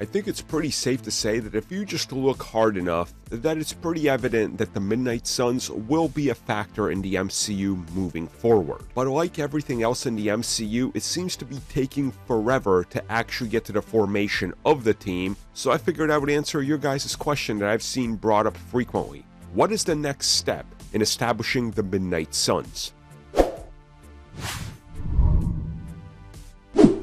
I think it's pretty safe to say that if you just look hard enough, that it's pretty evident that the Midnight Suns will be a factor in the MCU moving forward. But like everything else in the MCU, it seems to be taking forever to actually get to the formation of the team, so I figured I would answer your guys' question that I've seen brought up frequently. What is the next step in establishing the Midnight Suns?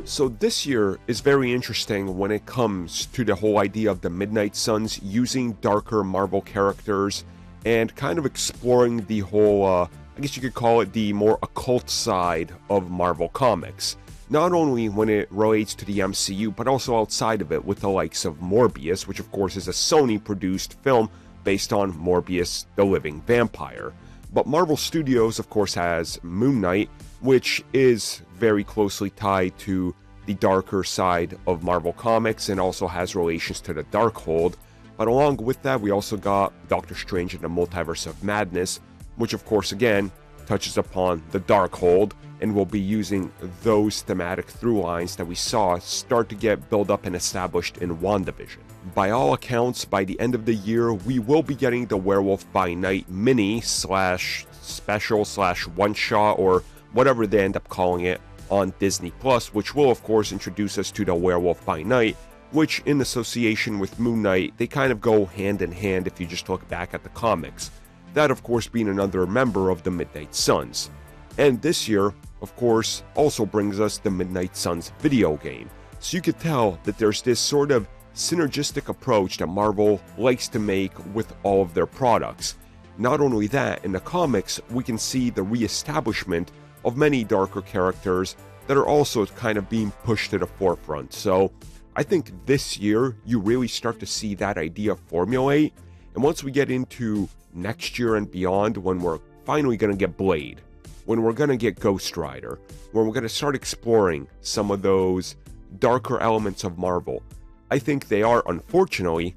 So this year is very interesting when it comes to the whole idea of the Midnight Suns using darker Marvel characters and kind of exploring the whole, I guess you could call it the more occult side of Marvel Comics. Not only when it relates to the MCU, but also outside of it with the likes of Morbius, which of course is a Sony-produced film based on Morbius the Living Vampire. But Marvel Studios, of course, has Moon Knight, which is very closely tied to the darker side of Marvel Comics and also has relations to the Darkhold. But along with that, we also got Doctor Strange in the Multiverse of Madness, which of course, again, touches upon the Darkhold and will be using those thematic through lines that we saw start to get built up and established in WandaVision. By all accounts, by the end of the year, we will be getting the Werewolf by Night mini / special / one shot or whatever they end up calling it on Disney+, which will of course introduce us to the Werewolf by Night, which in association with Moon Knight, they kind of go hand in hand if you just look back at the comics. That of course being another member of the Midnight Suns. And this year, of course, also brings us the Midnight Suns video game. So you could tell that there's this sort of synergistic approach that Marvel likes to make with all of their products. Not only that, in the comics, we can see the re-establishment of many darker characters that are also kind of being pushed to the forefront. So I think this year you really start to see that idea formulate, and once we get into next year and beyond, when we're finally going to get Blade, when we're going to get Ghost Rider, when we're going to start exploring some of those darker elements of Marvel, I think they are unfortunately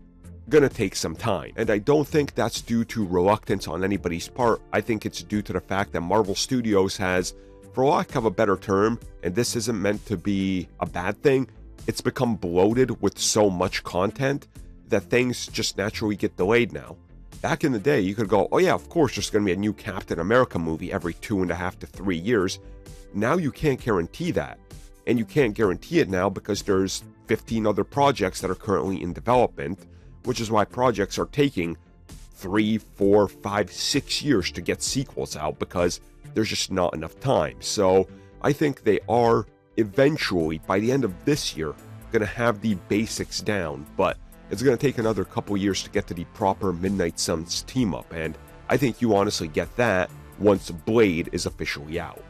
going to take some time. And I don't think that's due to reluctance on anybody's part. I think it's due to the fact that Marvel Studios has, for lack of a better term, and this isn't meant to be a bad thing, it's become bloated with so much content that things just naturally get delayed now. Back in the day, you could go, oh yeah, of course there's going to be a new Captain America movie every 2.5 to 3 years. Now you can't guarantee that. And you can't guarantee it now because there's 15 other projects that are currently in development, which is why projects are taking 3, 4, 5, 6 years to get sequels out because there's just not enough time. So I think they are eventually, by the end of this year, going to have the basics down, but it's going to take another couple years to get to the proper Midnight Suns team up, and I think you honestly get that once Blade is officially out.